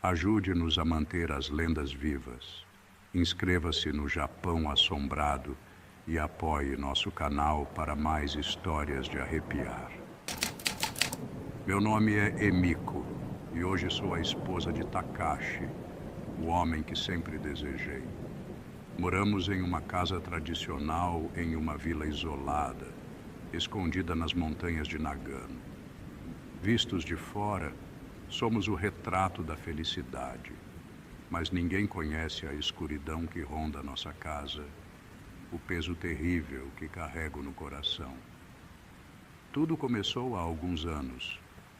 Ajude-nos a manter as lendas vivas. Inscreva-se no Japão Assombrado e apoie nosso canal para mais histórias de arrepiar. Meu nome é Emiko e hoje sou a esposa de Takashi, o homem que sempre desejei. Moramos em uma casa tradicional em uma vila isolada, escondida nas montanhas de Nagano. Vistos de fora, somos o retrato da felicidade, mas ninguém conhece a escuridão que ronda nossa casa, o peso terrível que carrego no coração. Tudo começou há alguns anos,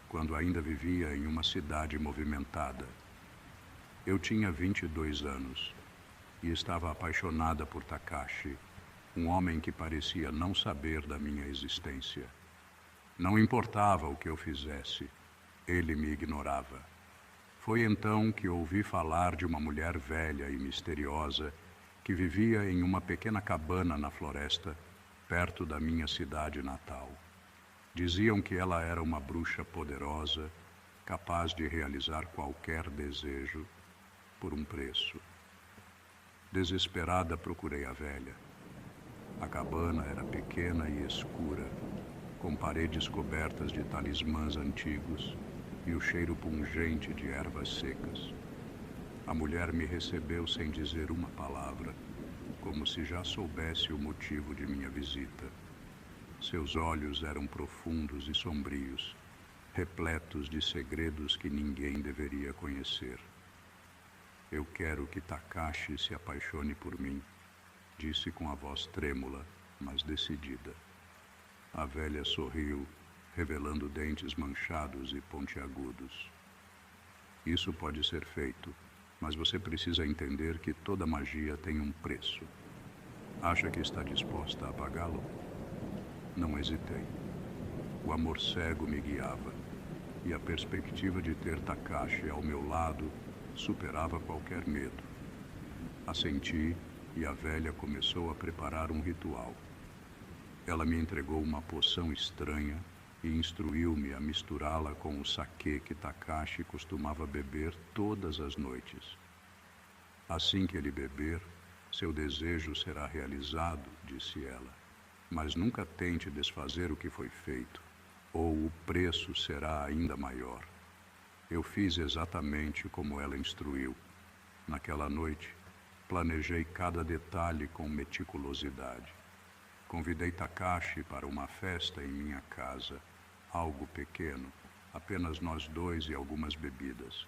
quando ainda vivia em uma cidade movimentada. Eu tinha 22 anos e estava apaixonada por Takashi, um homem que parecia não saber da minha existência. Não importava o que eu fizesse, ele me ignorava. Foi então que ouvi falar de uma mulher velha e misteriosa que vivia em uma pequena cabana na floresta, perto da minha cidade natal. Diziam que ela era uma bruxa poderosa, capaz de realizar qualquer desejo por um preço. Desesperada, procurei a velha. A cabana era pequena e escura, com paredes cobertas de talismãs antigos e o cheiro pungente de ervas secas. A mulher me recebeu sem dizer uma palavra, como se já soubesse o motivo de minha visita. Seus olhos eram profundos e sombrios, repletos de segredos que ninguém deveria conhecer. Eu quero que Takashi se apaixone por mim, disse com a voz trêmula, mas decidida. A velha sorriu, revelando dentes manchados e pontiagudos. Isso pode ser feito, mas você precisa entender que toda magia tem um preço. Acha que está disposta a pagá-lo? Não hesitei. O amor cego me guiava, e a perspectiva de ter Takashi ao meu lado superava qualquer medo. Assenti e a velha começou a preparar um ritual. Ela me entregou uma poção estranha e instruiu-me a misturá-la com o saquê que Takashi costumava beber todas as noites. Assim que ele beber, seu desejo será realizado, disse ela. Mas nunca tente desfazer o que foi feito, ou o preço será ainda maior. Eu fiz exatamente como ela instruiu. Naquela noite, planejei cada detalhe com meticulosidade. Convidei Takashi para uma festa em minha casa, algo pequeno, apenas nós dois e algumas bebidas.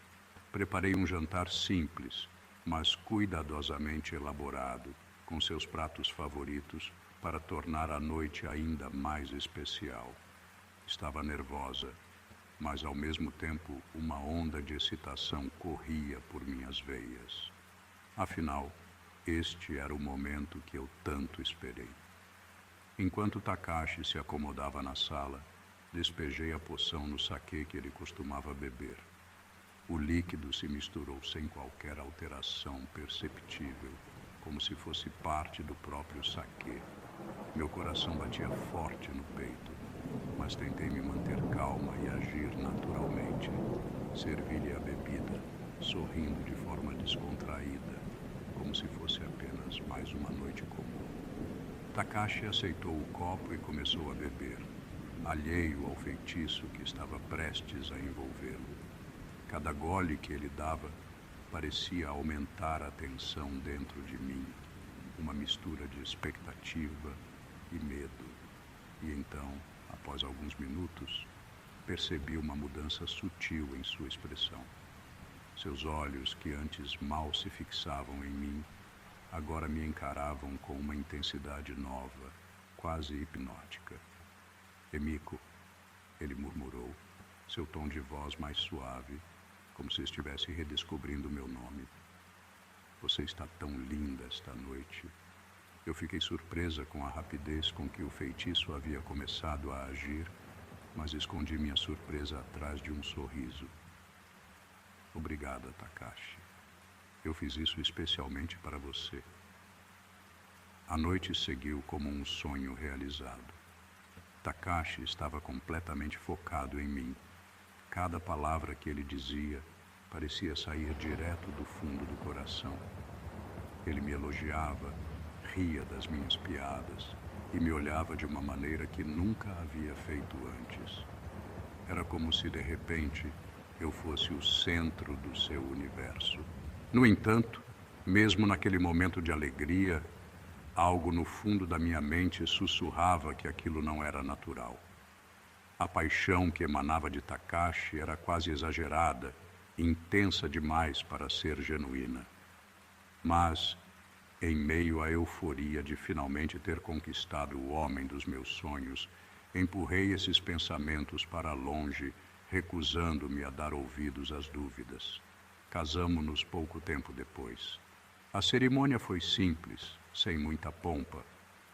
Preparei um jantar simples, mas cuidadosamente elaborado, com seus pratos favoritos, para tornar a noite ainda mais especial. Estava nervosa, mas ao mesmo tempo uma onda de excitação corria por minhas veias. Afinal, este era o momento que eu tanto esperei. Enquanto Takashi se acomodava na sala, despejei a poção no saquê que ele costumava beber. O líquido se misturou sem qualquer alteração perceptível, como se fosse parte do próprio saquê. Meu coração batia forte no peito, mas tentei me manter calma e agir naturalmente. Servi-lhe a bebida, sorrindo de forma descontraída, como se fosse apenas mais uma noite comum. Takashi aceitou o copo e começou a beber, alheio ao feitiço que estava prestes a envolvê-lo. Cada gole que ele dava parecia aumentar a tensão dentro de mim, uma mistura de expectativa e medo. E então, após alguns minutos, percebi uma mudança sutil em sua expressão. Seus olhos, que antes mal se fixavam em mim, agora me encaravam com uma intensidade nova, quase hipnótica. Emiko, ele murmurou, seu tom de voz mais suave, como se estivesse redescobrindo meu nome. Você está tão linda esta noite. Eu fiquei surpresa com a rapidez com que o feitiço havia começado a agir, mas escondi minha surpresa atrás de um sorriso. Obrigada, Takashi. Eu fiz isso especialmente para você. A noite seguiu como um sonho realizado. Takashi estava completamente focado em mim. Cada palavra que ele dizia parecia sair direto do fundo do coração. Ele me elogiava, ria das minhas piadas e me olhava de uma maneira que nunca havia feito antes. Era como se, de repente, eu fosse o centro do seu universo. No entanto, mesmo naquele momento de alegria, algo no fundo da minha mente sussurrava que aquilo não era natural. A paixão que emanava de Takashi era quase exagerada, intensa demais para ser genuína. Mas, em meio à euforia de finalmente ter conquistado o homem dos meus sonhos, empurrei esses pensamentos para longe, recusando-me a dar ouvidos às dúvidas. Casamo-nos pouco tempo depois. A cerimônia foi simples, sem muita pompa,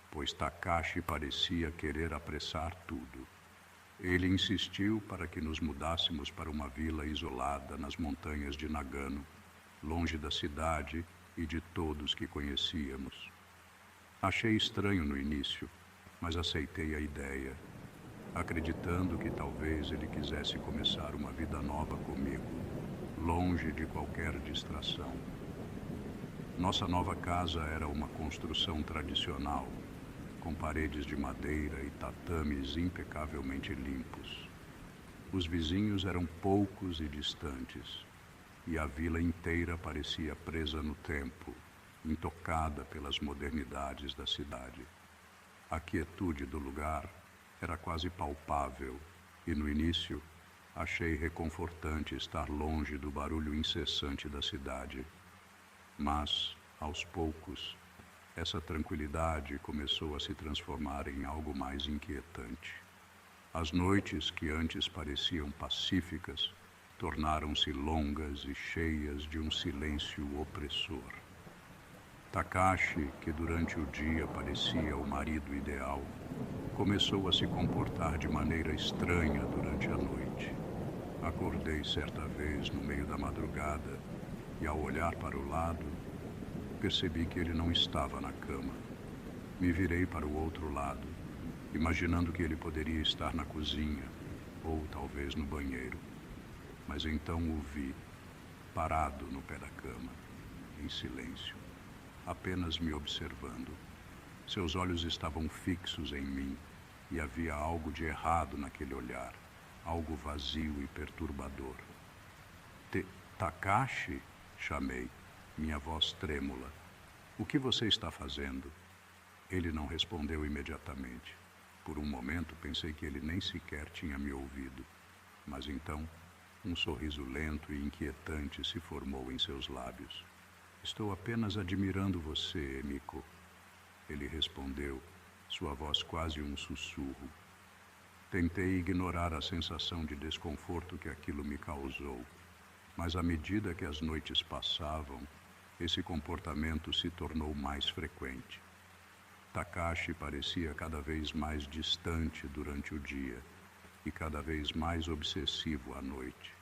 pois Takashi parecia querer apressar tudo. Ele insistiu para que nos mudássemos para uma vila isolada nas montanhas de Nagano, longe da cidade e de todos que conhecíamos. Achei estranho no início, mas aceitei a ideia, acreditando que talvez ele quisesse começar uma vida nova comigo, longe de qualquer distração. Nossa nova casa era uma construção tradicional, com paredes de madeira e tatames impecavelmente limpos. Os vizinhos eram poucos e distantes, e a vila inteira parecia presa no tempo, intocada pelas modernidades da cidade. A quietude do lugar era quase palpável, e no início achei reconfortante estar longe do barulho incessante da cidade. Mas, aos poucos, essa tranquilidade começou a se transformar em algo mais inquietante. As noites que antes pareciam pacíficas tornaram-se longas e cheias de um silêncio opressor. Takashi, que durante o dia parecia o marido ideal, começou a se comportar de maneira estranha durante a noite. Acordei certa vez no meio da madrugada e, ao olhar para o lado, percebi que ele não estava na cama. Me virei para o outro lado, imaginando que ele poderia estar na cozinha ou talvez no banheiro. Mas então o vi, parado no pé da cama, em silêncio, apenas me observando. Seus olhos estavam fixos em mim e havia algo de errado naquele olhar, algo vazio e perturbador. Takashi? Chamei, minha voz trêmula. O que você está fazendo? Ele não respondeu imediatamente. Por um momento pensei que ele nem sequer tinha me ouvido. Mas então, um sorriso lento e inquietante se formou em seus lábios. Estou apenas admirando você, Emiko. Ele respondeu, sua voz quase um sussurro. Tentei ignorar a sensação de desconforto que aquilo me causou, mas à medida que as noites passavam, esse comportamento se tornou mais frequente. Takashi parecia cada vez mais distante durante o dia e cada vez mais obsessivo à noite.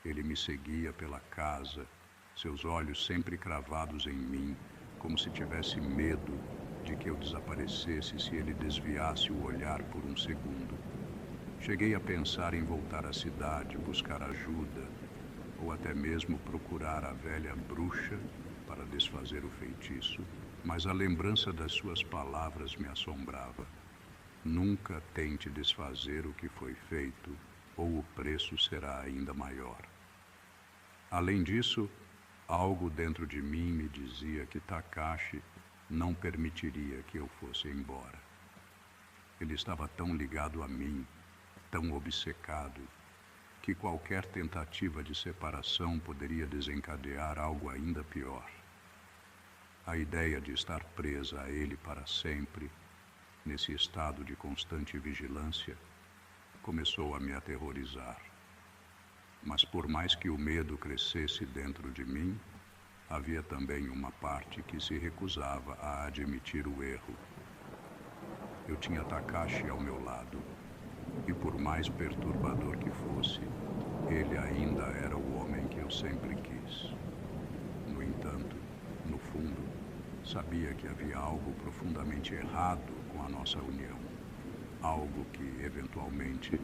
Ele me seguia pela casa, seus olhos sempre cravados em mim, como se tivesse medo de que eu desaparecesse se ele desviasse o olhar por um segundo. Cheguei a pensar em voltar à cidade, buscar ajuda, ou até mesmo procurar a velha bruxa para desfazer o feitiço, mas a lembrança das suas palavras me assombrava. Nunca tente desfazer o que foi feito, ou o preço será ainda maior. Além disso, algo dentro de mim me dizia que Takashi não permitiria que eu fosse embora. Ele estava tão ligado a mim, tão obcecado, que qualquer tentativa de separação poderia desencadear algo ainda pior. A ideia de estar presa a ele para sempre, nesse estado de constante vigilância, começou a me aterrorizar. Mas por mais que o medo crescesse dentro de mim, havia também uma parte que se recusava a admitir o erro. Eu tinha Takashi ao meu lado, e por mais perturbador que fosse, ele ainda era o homem que eu sempre quis. No entanto, no fundo, sabia que havia algo profundamente errado com a nossa união, algo que, eventualmente,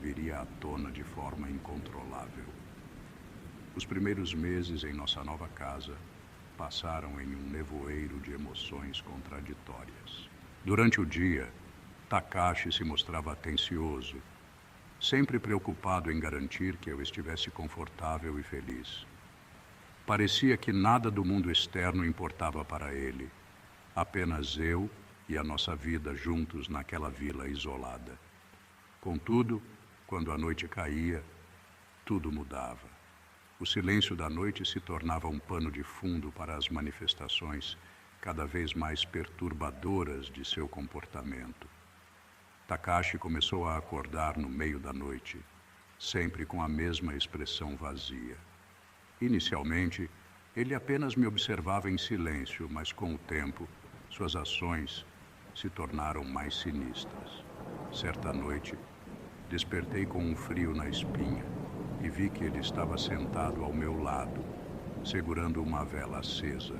viria à tona de forma incontrolável. Os primeiros meses em nossa nova casa passaram em um nevoeiro de emoções contraditórias. Durante o dia, Takashi se mostrava atencioso, sempre preocupado em garantir que eu estivesse confortável e feliz. Parecia que nada do mundo externo importava para ele, apenas eu e a nossa vida juntos naquela vila isolada. Contudo, quando a noite caía, tudo mudava. O silêncio da noite se tornava um pano de fundo para as manifestações cada vez mais perturbadoras de seu comportamento. Takashi começou a acordar no meio da noite, sempre com a mesma expressão vazia. Inicialmente, ele apenas me observava em silêncio, mas com o tempo, suas ações se tornaram mais sinistras. Certa noite, despertei com um frio na espinha e vi que ele estava sentado ao meu lado, segurando uma vela acesa,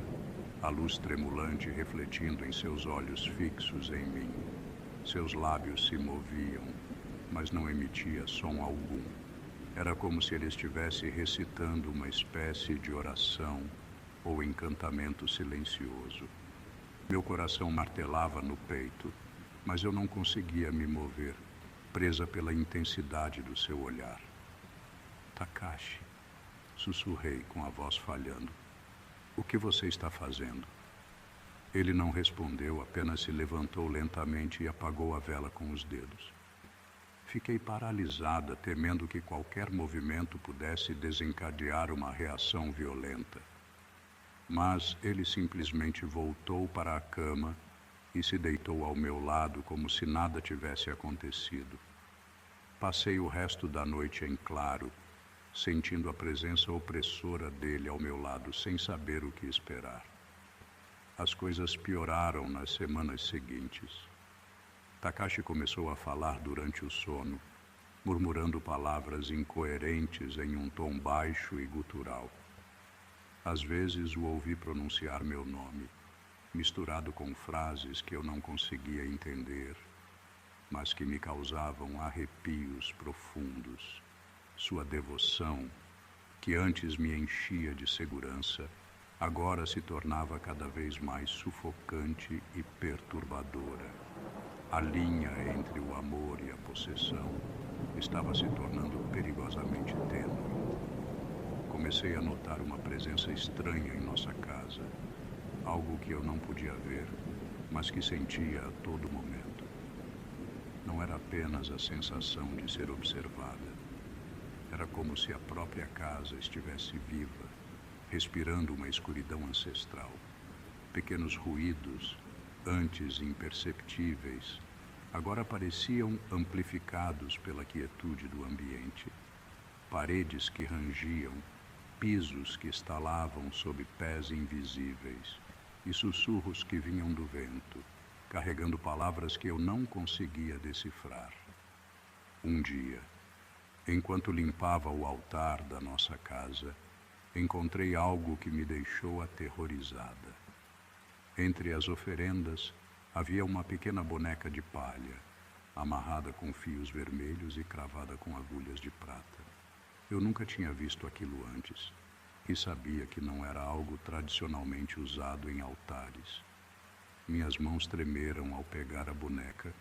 a luz tremulante refletindo em seus olhos fixos em mim. Seus lábios se moviam, mas não emitia som algum. Era como se ele estivesse recitando uma espécie de oração ou encantamento silencioso. Meu coração martelava no peito, mas eu não conseguia me mover, presa pela intensidade do seu olhar. Takashi, sussurrei com a voz falhando. O que você está fazendo? Ele não respondeu, apenas se levantou lentamente e apagou a vela com os dedos. Fiquei paralisada, temendo que qualquer movimento pudesse desencadear uma reação violenta. Mas ele simplesmente voltou para a cama e se deitou ao meu lado como se nada tivesse acontecido. Passei o resto da noite em claro, sentindo a presença opressora dele ao meu lado, sem saber o que esperar. As coisas pioraram nas semanas seguintes. Takashi começou a falar durante o sono, murmurando palavras incoerentes em um tom baixo e gutural. Às vezes o ouvi pronunciar meu nome, misturado com frases que eu não conseguia entender, mas que me causavam arrepios profundos. Sua devoção, que antes me enchia de segurança, agora se tornava cada vez mais sufocante e perturbadora. A linha entre o amor e a possessão estava se tornando perigosamente tênue. Comecei a notar uma presença estranha em nossa casa, algo que eu não podia ver, mas que sentia a todo momento. Não era apenas a sensação de ser observada. Era como se a própria casa estivesse viva, respirando uma escuridão ancestral. Pequenos ruídos, antes imperceptíveis, agora pareciam amplificados pela quietude do ambiente. Paredes que rangiam, pisos que estalavam sob pés invisíveis e sussurros que vinham do vento, carregando palavras que eu não conseguia decifrar. Um dia, enquanto limpava o altar da nossa casa, encontrei algo que me deixou aterrorizada. Entre as oferendas havia uma pequena boneca de palha, amarrada com fios vermelhos e cravada com agulhas de prata. Eu nunca tinha visto aquilo antes e sabia que não era algo tradicionalmente usado em altares. Minhas mãos tremeram ao pegar a boneca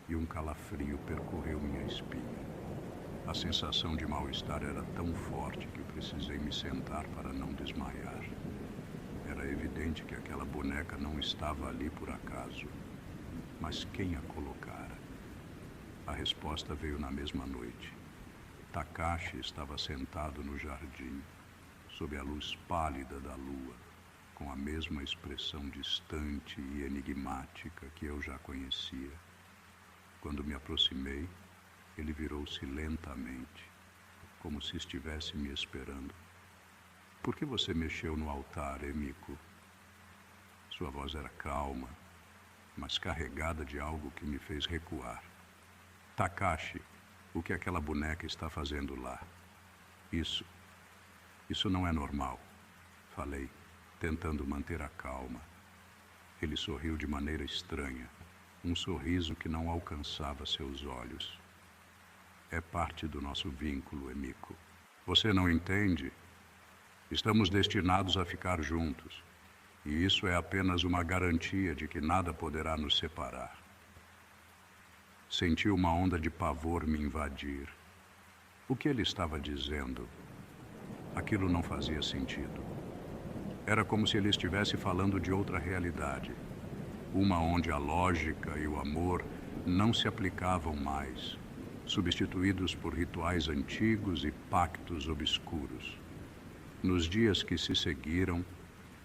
e um calafrio percorreu minha espinha. A sensação de mal-estar era tão forte que precisei me sentar para não desmaiar. Era evidente que aquela boneca não estava ali por acaso. Mas quem a colocara? A resposta veio na mesma noite. Takashi estava sentado no jardim, sob a luz pálida da lua, com a mesma expressão distante e enigmática que eu já conhecia. Quando me aproximei, ele virou-se lentamente, como se estivesse me esperando. Por que você mexeu no altar, Emiko? Sua voz era calma, mas carregada de algo que me fez recuar. Takashi, o que aquela boneca está fazendo lá? Isso não é normal, falei, tentando manter a calma. Ele sorriu de maneira estranha, um sorriso que não alcançava seus olhos. É parte do nosso vínculo, Emiko. Você não entende? Estamos destinados a ficar juntos, e isso é apenas uma garantia de que nada poderá nos separar. Senti uma onda de pavor me invadir. O que ele estava dizendo? Aquilo não fazia sentido. Era como se ele estivesse falando de outra realidade, uma onde a lógica e o amor não se aplicavam mais, substituídos por rituais antigos e pactos obscuros. Nos dias que se seguiram,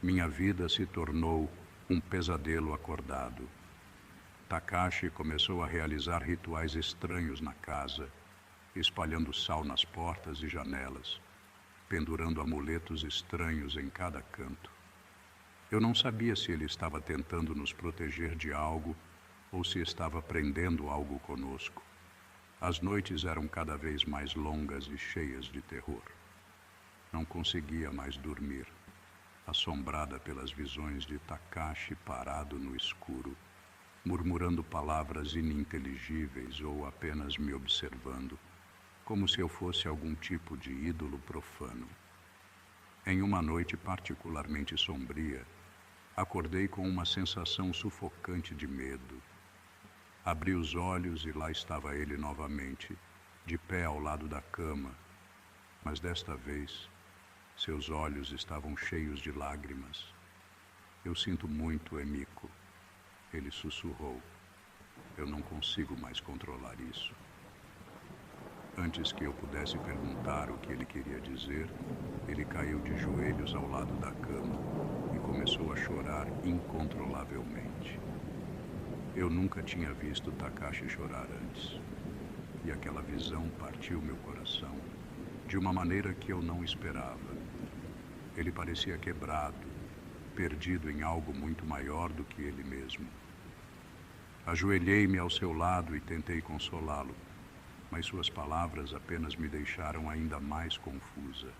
minha vida se tornou um pesadelo acordado. Takashi começou a realizar rituais estranhos na casa, espalhando sal nas portas e janelas, pendurando amuletos estranhos em cada canto. Eu não sabia se ele estava tentando nos proteger de algo ou se estava prendendo algo conosco. As noites eram cada vez mais longas e cheias de terror. Não conseguia mais dormir, assombrada pelas visões de Takashi parado no escuro, murmurando palavras ininteligíveis ou apenas me observando, como se eu fosse algum tipo de ídolo profano. Em uma noite particularmente sombria, acordei com uma sensação sufocante de medo. Abri os olhos e lá estava ele novamente, de pé ao lado da cama, mas desta vez, seus olhos estavam cheios de lágrimas. Eu sinto muito, Emiko. Ele sussurrou. Eu não consigo mais controlar isso. Antes que eu pudesse perguntar o que ele queria dizer, ele caiu de joelhos ao lado da cama e começou a chorar incontrolavelmente. Eu nunca tinha visto Takashi chorar antes, e aquela visão partiu meu coração de uma maneira que eu não esperava. Ele parecia quebrado, perdido em algo muito maior do que ele mesmo. Ajoelhei-me ao seu lado e tentei consolá-lo, mas suas palavras apenas me deixaram ainda mais confusa.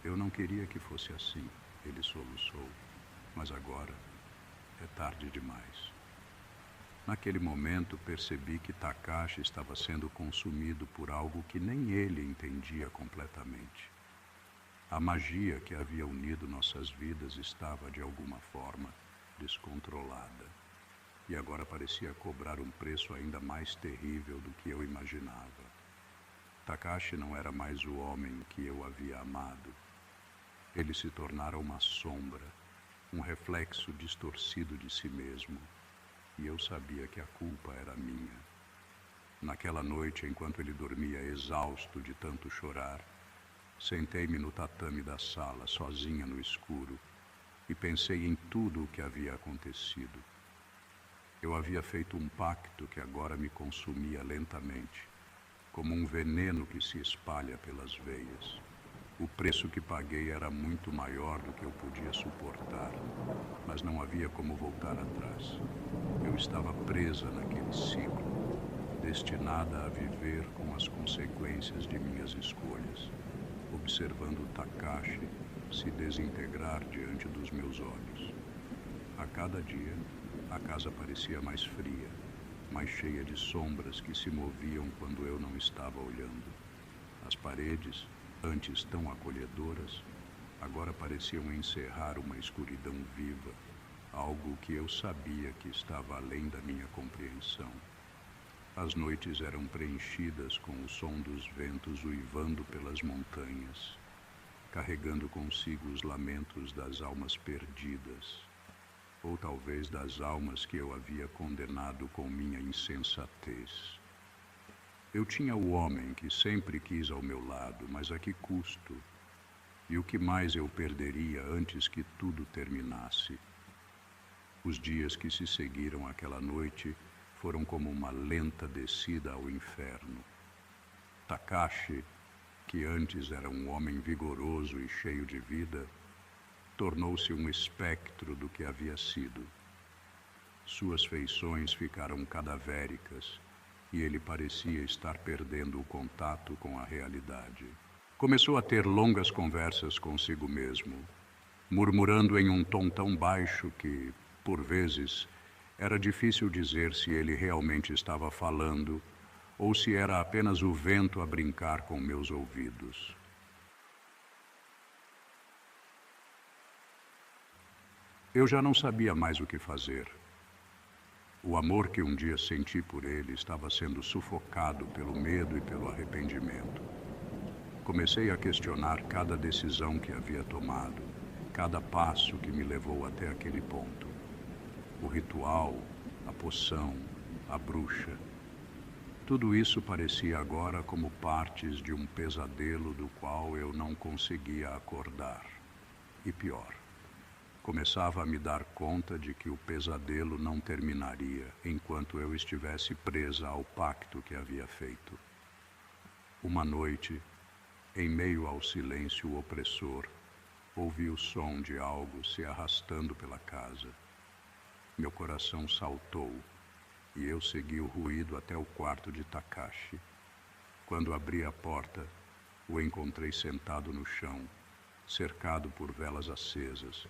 Eu não queria que fosse assim, ele soluçou, mas agora é tarde demais. Naquele momento percebi que Takashi estava sendo consumido por algo que nem ele entendia completamente. A magia que havia unido nossas vidas estava, de alguma forma, descontrolada. E agora parecia cobrar um preço ainda mais terrível do que eu imaginava. Takashi não era mais o homem que eu havia amado. Ele se tornara uma sombra, um reflexo distorcido de si mesmo. E eu sabia que a culpa era minha. Naquela noite, enquanto ele dormia exausto de tanto chorar, sentei-me no tatame da sala, sozinha no escuro, e pensei em tudo o que havia acontecido. Eu havia feito um pacto que agora me consumia lentamente, como um veneno que se espalha pelas veias. O preço que paguei era muito maior do que eu podia suportar, mas não havia como voltar atrás. Eu estava presa naquele ciclo, destinada a viver com as consequências de minhas escolhas, observando Takashi se desintegrar diante dos meus olhos. A cada dia, a casa parecia mais fria, mais cheia de sombras que se moviam quando eu não estava olhando. As paredes, antes tão acolhedoras, agora pareciam encerrar uma escuridão viva, algo que eu sabia que estava além da minha compreensão. As noites eram preenchidas com o som dos ventos uivando pelas montanhas, carregando consigo os lamentos das almas perdidas, ou talvez das almas que eu havia condenado com minha insensatez. Eu tinha o homem que sempre quis ao meu lado, mas a que custo? E o que mais eu perderia antes que tudo terminasse? Os dias que se seguiram àquela noite foram como uma lenta descida ao inferno. Takashi, que antes era um homem vigoroso e cheio de vida, tornou-se um espectro do que havia sido. Suas feições ficaram cadavéricas e ele parecia estar perdendo o contato com a realidade. Começou a ter longas conversas consigo mesmo, murmurando em um tom tão baixo que, por vezes, era difícil dizer se ele realmente estava falando ou se era apenas o vento a brincar com meus ouvidos. Eu já não sabia mais o que fazer. O amor que um dia senti por ele estava sendo sufocado pelo medo e pelo arrependimento. Comecei a questionar cada decisão que havia tomado, cada passo que me levou até aquele ponto. O ritual, a poção, a bruxa. Tudo isso parecia agora como partes de um pesadelo do qual eu não conseguia acordar. E pior, começava a me dar conta de que o pesadelo não terminaria enquanto eu estivesse presa ao pacto que havia feito. Uma noite, em meio ao silêncio opressor, ouvi o som de algo se arrastando pela casa. Meu coração saltou e eu segui o ruído até o quarto de Takashi. Quando abri a porta, o encontrei sentado no chão, cercado por velas acesas,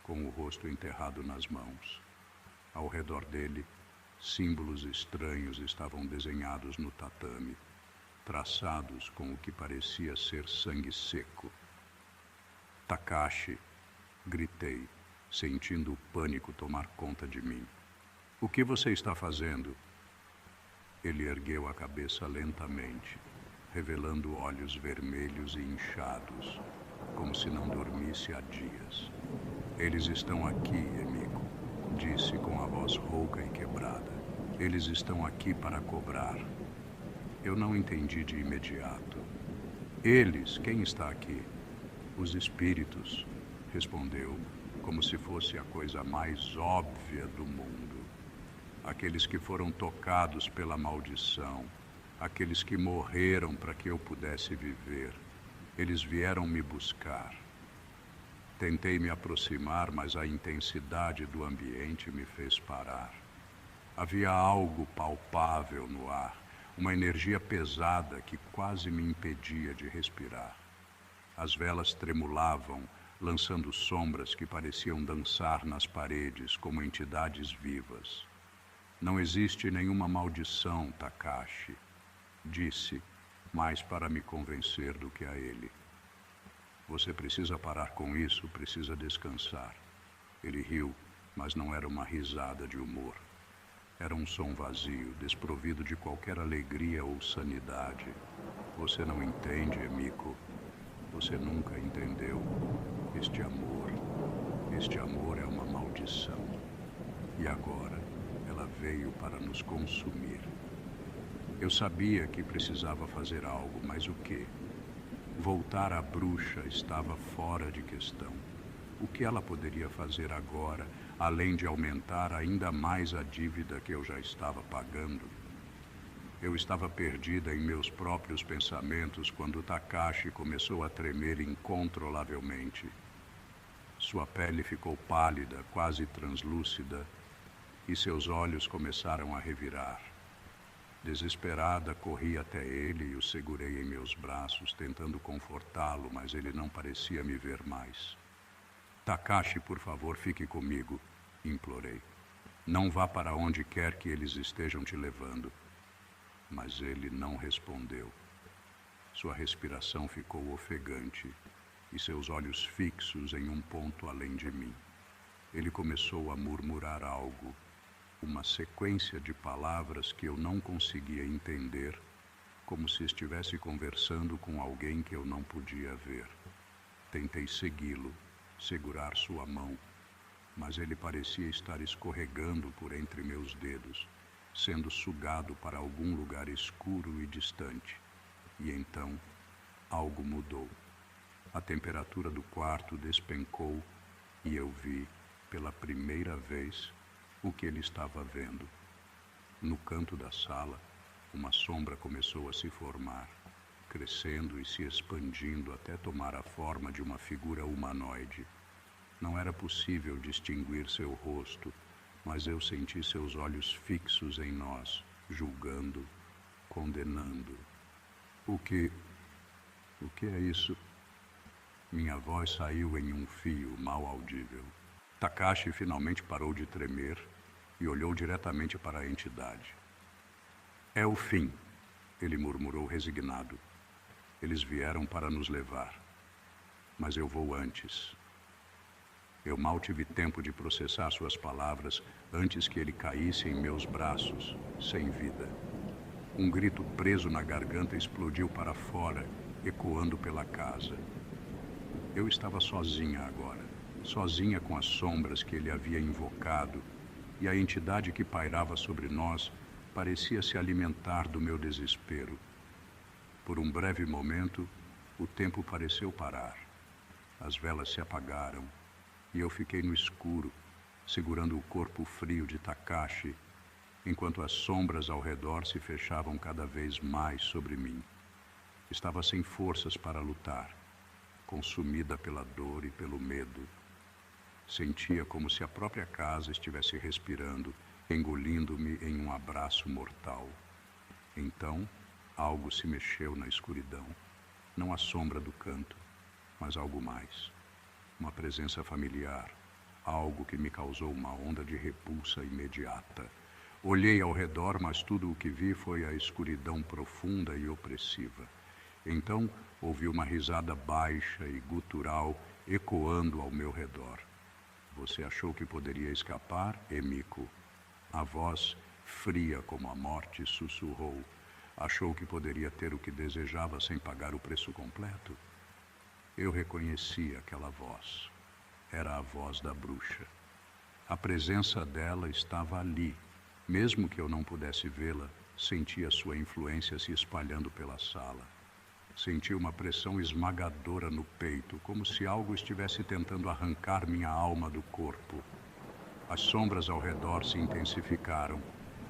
com o rosto enterrado nas mãos. Ao redor dele, símbolos estranhos estavam desenhados no tatame, traçados com o que parecia ser sangue seco. Takashi, gritei, sentindo o pânico tomar conta de mim. O que você está fazendo? Ele ergueu a cabeça lentamente, revelando olhos vermelhos e inchados, como se não dormisse há dias. Eles estão aqui, Emiko, disse com a voz rouca e quebrada. Eles estão aqui para cobrar. Eu não entendi de imediato. Eles? Quem está aqui? Os espíritos, respondeu, como se fosse a coisa mais óbvia do mundo. Aqueles que foram tocados pela maldição, aqueles que morreram para que eu pudesse viver. Eles vieram me buscar. Tentei me aproximar, mas a intensidade do ambiente me fez parar. Havia algo palpável no ar, uma energia pesada que quase me impedia de respirar. As velas tremulavam, lançando sombras que pareciam dançar nas paredes como entidades vivas. Não existe nenhuma maldição, Takashi, disse, mais para me convencer do que a ele. Você precisa parar com isso, precisa descansar. Ele riu, mas não era uma risada de humor. Era um som vazio, desprovido de qualquer alegria ou sanidade. Você não entende, Emiko. Você nunca entendeu. Este amor é uma maldição. E agora, ela veio para nos consumir. Eu sabia que precisava fazer algo, mas o quê? Voltar à bruxa estava fora de questão. O que ela poderia fazer agora, além de aumentar ainda mais a dívida que eu já estava pagando? Eu estava perdida em meus próprios pensamentos quando Takashi começou a tremer incontrolavelmente. Sua pele ficou pálida, quase translúcida, e seus olhos começaram a revirar. Desesperada, corri até ele e o segurei em meus braços, tentando confortá-lo, mas ele não parecia me ver mais. Takashi, por favor, fique comigo, implorei. Não vá para onde quer que eles estejam te levando. Mas ele não respondeu. Sua respiração ficou ofegante e seus olhos fixos em um ponto além de mim. Ele começou a murmurar algo, uma sequência de palavras que eu não conseguia entender, como se estivesse conversando com alguém que eu não podia ver. Tentei segui-lo, segurar sua mão, mas ele parecia estar escorregando por entre meus dedos, sendo sugado para algum lugar escuro e distante. E então, algo mudou. A temperatura do quarto despencou e eu vi, pela primeira vez, o que ele estava vendo. No canto da sala, uma sombra começou a se formar, crescendo e se expandindo até tomar a forma de uma figura humanoide. Não era possível distinguir seu rosto, mas eu senti seus olhos fixos em nós, julgando, condenando. O que é isso? Minha voz saiu em um fio mal audível. Takashi finalmente parou de tremer e olhou diretamente para a entidade. É o fim, ele murmurou resignado. Eles vieram para nos levar, mas eu vou antes. Eu mal tive tempo de processar suas palavras antes que ele caísse em meus braços, sem vida. Um grito preso na garganta explodiu para fora, ecoando pela casa. Eu estava sozinha agora, sozinha com as sombras que ele havia invocado, e a entidade que pairava sobre nós parecia se alimentar do meu desespero. Por um breve momento, o tempo pareceu parar. As velas se apagaram e eu fiquei no escuro, segurando o corpo frio de Takashi, enquanto as sombras ao redor se fechavam cada vez mais sobre mim. Estava sem forças para lutar, consumida pela dor e pelo medo. Sentia como se a própria casa estivesse respirando, engolindo-me em um abraço mortal. Então, algo se mexeu na escuridão. Não a sombra do canto, mas algo mais. Uma presença familiar, algo que me causou uma onda de repulsa imediata. Olhei ao redor, mas tudo o que vi foi a escuridão profunda e opressiva. Então, ouvi uma risada baixa e gutural ecoando ao meu redor. Você achou que poderia escapar, Emiko? A voz, fria como a morte, sussurrou. Achou que poderia ter o que desejava sem pagar o preço completo? Eu reconheci aquela voz. Era a voz da bruxa. A presença dela estava ali. Mesmo que eu não pudesse vê-la, sentia sua influência se espalhando pela sala. Senti uma pressão esmagadora no peito, como se algo estivesse tentando arrancar minha alma do corpo. As sombras ao redor se intensificaram,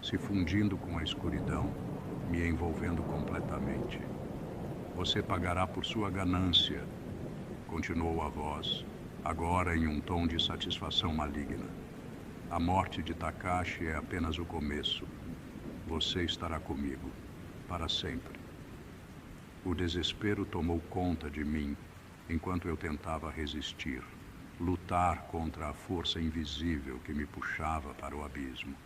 se fundindo com a escuridão, me envolvendo completamente. Você pagará por sua ganância, continuou a voz, agora em um tom de satisfação maligna. A morte de Takashi é apenas o começo. Você estará comigo, para sempre. O desespero tomou conta de mim, enquanto eu tentava resistir, lutar contra a força invisível que me puxava para o abismo.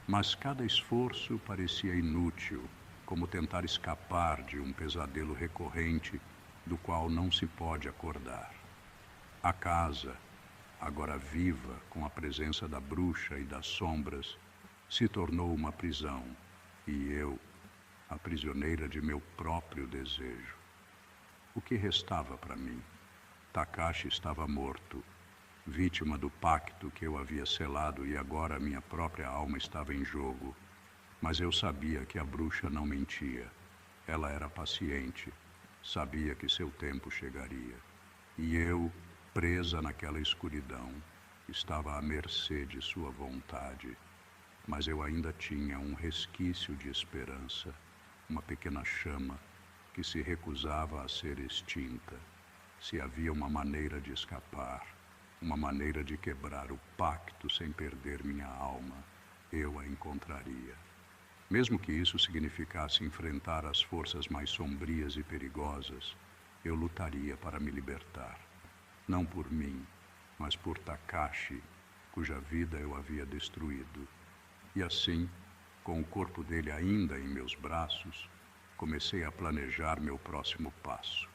Mas cada esforço parecia inútil, como tentar escapar de um pesadelo recorrente do qual não se pode acordar. A casa, agora viva com a presença da bruxa e das sombras, se tornou uma prisão, e eu, a prisioneira de meu próprio desejo. O que restava para mim? Takashi estava morto, vítima do pacto que eu havia selado, e agora minha própria alma estava em jogo. Mas eu sabia que a bruxa não mentia. Ela era paciente, sabia que seu tempo chegaria. E eu, presa naquela escuridão, estava à mercê de sua vontade. Mas eu ainda tinha um resquício de esperança, uma pequena chama que se recusava a ser extinta. Se havia uma maneira de escapar, uma maneira de quebrar o pacto sem perder minha alma, eu a encontraria. Mesmo que isso significasse enfrentar as forças mais sombrias e perigosas, eu lutaria para me libertar. Não por mim, mas por Takashi, cuja vida eu havia destruído. E assim, com o corpo dele ainda em meus braços, comecei a planejar meu próximo passo.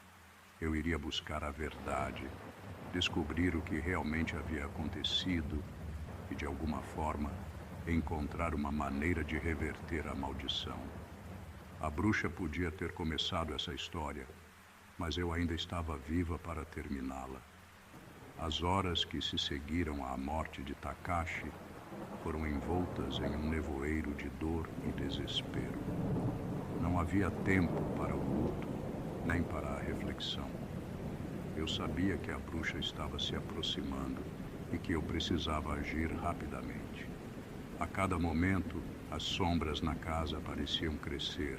Eu iria buscar a verdade, descobrir o que realmente havia acontecido e, de alguma forma, encontrar uma maneira de reverter a maldição. A bruxa podia ter começado essa história, mas eu ainda estava viva para terminá-la. As horas que se seguiram à morte de Takashi foram envoltas em um nevoeiro de dor e desespero. Não havia tempo para o luto, nem para a reflexão. Eu sabia que a bruxa estava se aproximando e que eu precisava agir rapidamente. A cada momento, as sombras na casa pareciam crescer,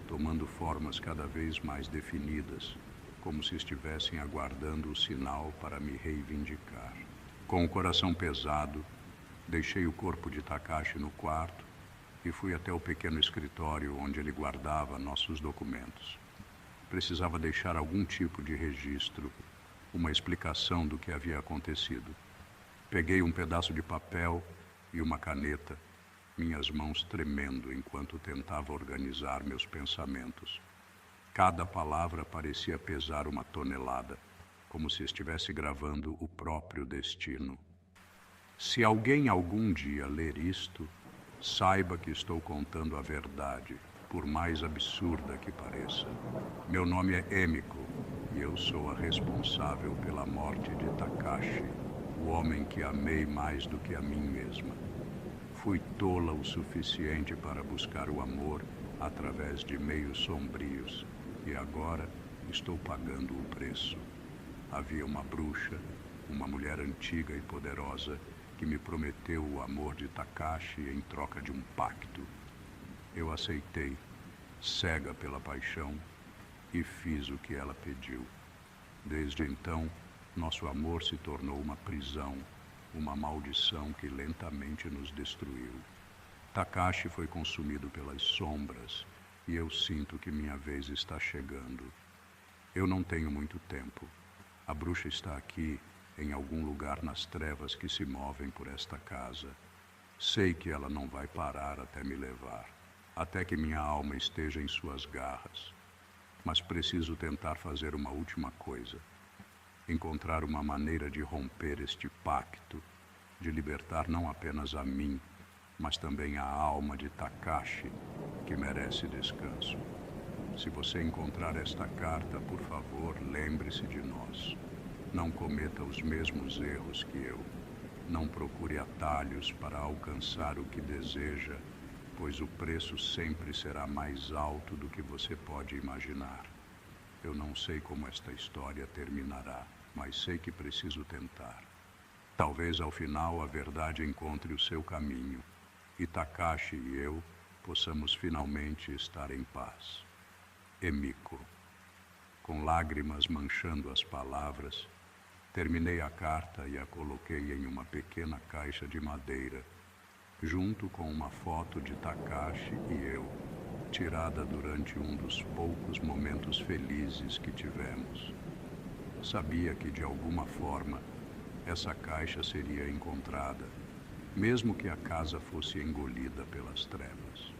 tomando formas cada vez mais definidas, como se estivessem aguardando o sinal para me reivindicar. Com o coração pesado, deixei o corpo de Takashi no quarto e fui até o pequeno escritório onde ele guardava nossos documentos. Precisava deixar algum tipo de registro, uma explicação do que havia acontecido. Peguei um pedaço de papel e uma caneta, minhas mãos tremendo enquanto tentava organizar meus pensamentos. Cada palavra parecia pesar uma tonelada. como se estivesse gravando o próprio destino. Se alguém algum dia ler isto, saiba que estou contando a verdade, por mais absurda que pareça. Meu nome é Emiko, e eu sou a responsável pela morte de Takashi, o homem que amei mais do que a mim mesma. Fui tola o suficiente para buscar o amor através de meios sombrios, e agora estou pagando o preço. Havia uma bruxa, uma mulher antiga e poderosa, que me prometeu o amor de Takashi em troca de um pacto. Eu aceitei, cega pela paixão, e fiz o que ela pediu. Desde então, nosso amor se tornou uma prisão, uma maldição que lentamente nos destruiu. Takashi foi consumido pelas sombras, e eu sinto que minha vez está chegando. Eu não tenho muito tempo. A bruxa está aqui, em algum lugar nas trevas que se movem por esta casa. Sei que ela não vai parar até me levar, até que minha alma esteja em suas garras. Mas preciso tentar fazer uma última coisa. Encontrar uma maneira de romper este pacto, de libertar não apenas a mim, mas também a alma de Takashi, que merece descanso. Se você encontrar esta carta, por favor, lembre-se de nós. Não cometa os mesmos erros que eu. Não procure atalhos para alcançar o que deseja, pois o preço sempre será mais alto do que você pode imaginar. Eu não sei como esta história terminará, mas sei que preciso tentar. Talvez ao final a verdade encontre o seu caminho, e Takashi e eu possamos finalmente estar em paz. Emiko. Com lágrimas manchando as palavras, terminei a carta e a coloquei em uma pequena caixa de madeira, junto com uma foto de Takashi e eu, tirada durante um dos poucos momentos felizes que tivemos. Sabia que, de alguma forma, essa caixa seria encontrada, mesmo que a casa fosse engolida pelas trevas.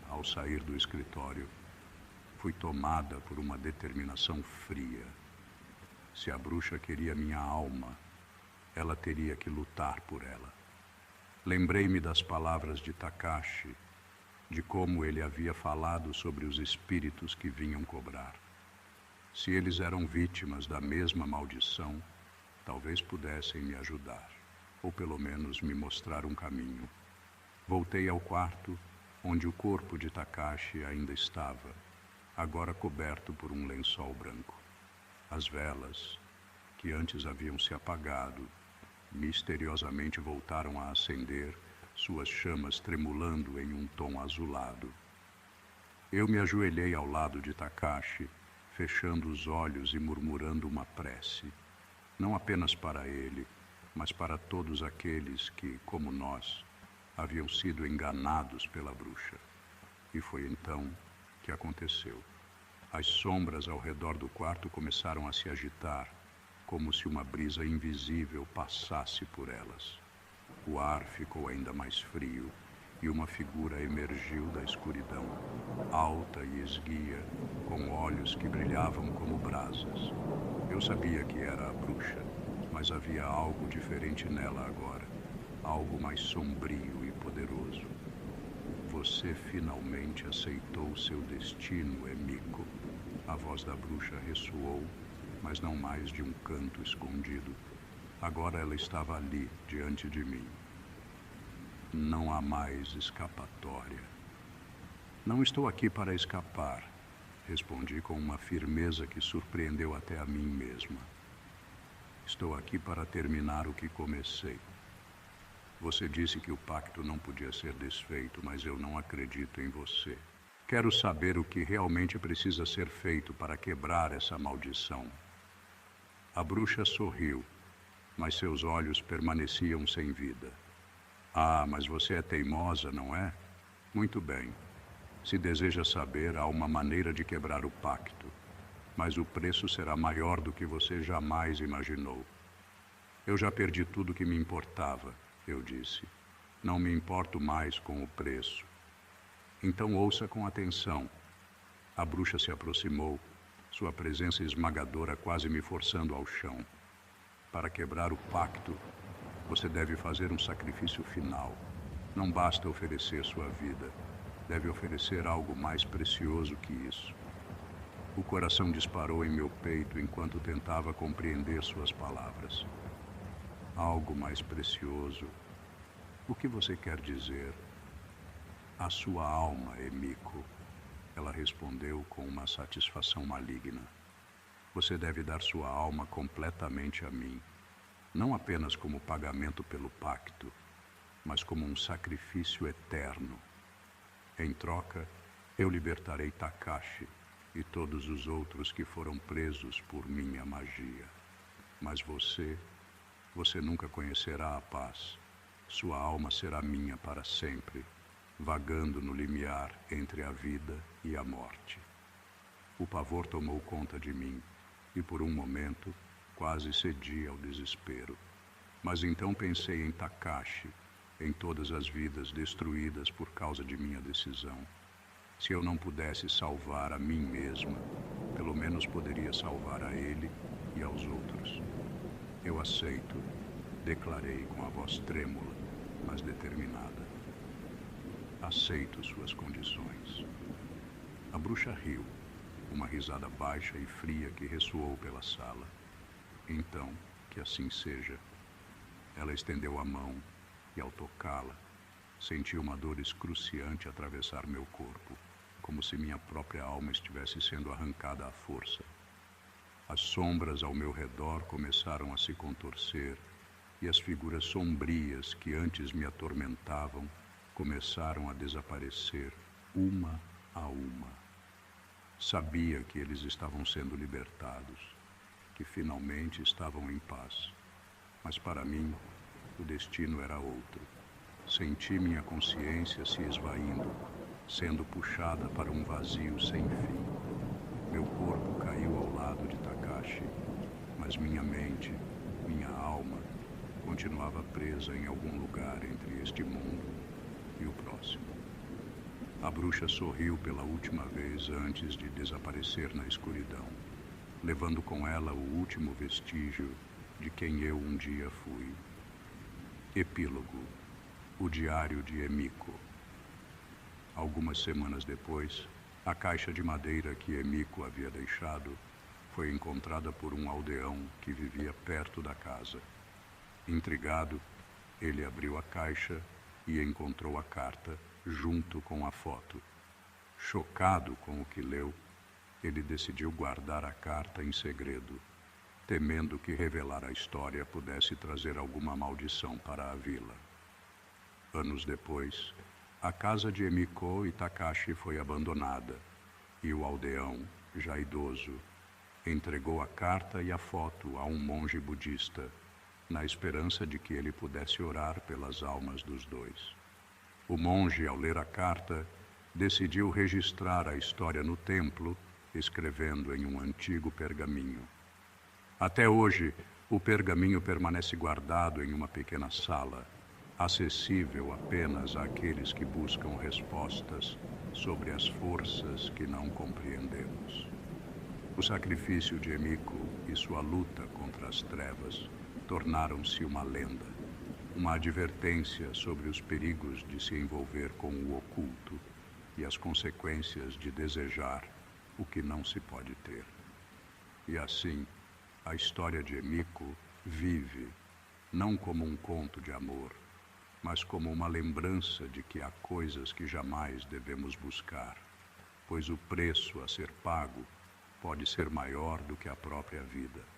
Ao sair do escritório, fui tomada por uma determinação fria. Se a bruxa queria minha alma, ela teria que lutar por ela. Lembrei-me das palavras de Takashi, de como ele havia falado sobre os espíritos que vinham cobrar. Se eles eram vítimas da mesma maldição, talvez pudessem me ajudar, ou pelo menos me mostrar um caminho. Voltei ao quarto, onde o corpo de Takashi ainda estava, agora coberto por um lençol branco. As velas, que antes haviam se apagado, misteriosamente voltaram a acender, suas chamas tremulando em um tom azulado. Eu me ajoelhei ao lado de Takashi, fechando os olhos e murmurando uma prece, não apenas para ele, mas para todos aqueles que, como nós, haviam sido enganados pela bruxa. E foi então que aconteceu. As sombras ao redor do quarto começaram a se agitar, como se uma brisa invisível passasse por elas. O ar ficou ainda mais frio e uma figura emergiu da escuridão, alta e esguia, com olhos que brilhavam como brasas. Eu sabia que era a bruxa, mas havia algo diferente nela agora, algo mais sombrio e poderoso. Você finalmente aceitou seu destino, Emiko. A voz da bruxa ressoou, mas não mais de um canto escondido. Agora ela estava ali, diante de mim. Não há mais escapatória. Não estou aqui para escapar, respondi com uma firmeza que surpreendeu até a mim mesma. Estou aqui para terminar o que comecei. Você disse que o pacto não podia ser desfeito, mas eu não acredito em você. Quero saber o que realmente precisa ser feito para quebrar essa maldição. A bruxa sorriu, mas seus olhos permaneciam sem vida. Ah, mas você é teimosa, não é? Muito bem. Se deseja saber, há uma maneira de quebrar o pacto, mas o preço será maior do que você jamais imaginou. Eu já perdi tudo que me importava, eu disse. Não me importo mais com o preço. Então ouça com atenção. A bruxa se aproximou, sua presença esmagadora quase me forçando ao chão. Para quebrar o pacto, você deve fazer um sacrifício final. Não basta oferecer sua vida, deve oferecer algo mais precioso que isso. O coração disparou em meu peito enquanto tentava compreender suas palavras. Algo mais precioso. O que você quer dizer? A sua alma, Emiko. Ela respondeu com uma satisfação maligna. Você deve dar sua alma completamente a mim, não apenas como pagamento pelo pacto, mas como um sacrifício eterno. Em troca, eu libertarei Takashi e todos os outros que foram presos por minha magia. Mas você nunca conhecerá a paz. Sua alma será minha para sempre, vagando no limiar entre a vida e a morte. O pavor tomou conta de mim e por um momento quase cedi ao desespero. Mas então pensei em Takashi, em todas as vidas destruídas por causa de minha decisão. Se eu não pudesse salvar a mim mesma, pelo menos poderia salvar a ele e aos outros. Eu aceito, declarei com a voz trêmula, mas determinada. Aceito suas condições. A bruxa riu, uma risada baixa e fria que ressoou pela sala. Então, que assim seja. Ela estendeu a mão e, ao tocá-la, senti uma dor excruciante atravessar meu corpo, como se minha própria alma estivesse sendo arrancada à força. As sombras ao meu redor começaram a se contorcer e as figuras sombrias que antes me atormentavam começaram a desaparecer, uma a uma. Sabia que eles estavam sendo libertados, que finalmente estavam em paz. Mas para mim, o destino era outro. Senti minha consciência se esvaindo, sendo puxada para um vazio sem fim. Meu corpo caiu ao lado de Takashi, mas minha mente, minha alma, continuava presa em algum lugar entre este mundo e o próximo. A bruxa sorriu pela última vez antes de desaparecer na escuridão, levando com ela o último vestígio de quem eu um dia fui. Epílogo. O diário de Emiko. Algumas semanas depois, a caixa de madeira que Emiko havia deixado foi encontrada por um aldeão que vivia perto da casa. Intrigado, ele abriu a caixa e encontrou a carta junto com a foto. Chocado com o que leu, ele decidiu guardar a carta em segredo, temendo que revelar a história pudesse trazer alguma maldição para a vila. Anos depois, a casa de Emiko e Takashi foi abandonada e o aldeão, já idoso, entregou a carta e a foto a um monge budista, na esperança de que ele pudesse orar pelas almas dos dois. O monge, ao ler a carta, decidiu registrar a história no templo, escrevendo em um antigo pergaminho. Até hoje, o pergaminho permanece guardado em uma pequena sala, acessível apenas àqueles que buscam respostas sobre as forças que não compreendemos. O sacrifício de Emiko e sua luta contra as trevas tornaram-se uma lenda, uma advertência sobre os perigos de se envolver com o oculto e as consequências de desejar o que não se pode ter. E assim, a história de Emiko vive, não como um conto de amor, mas como uma lembrança de que há coisas que jamais devemos buscar, pois o preço a ser pago pode ser maior do que a própria vida.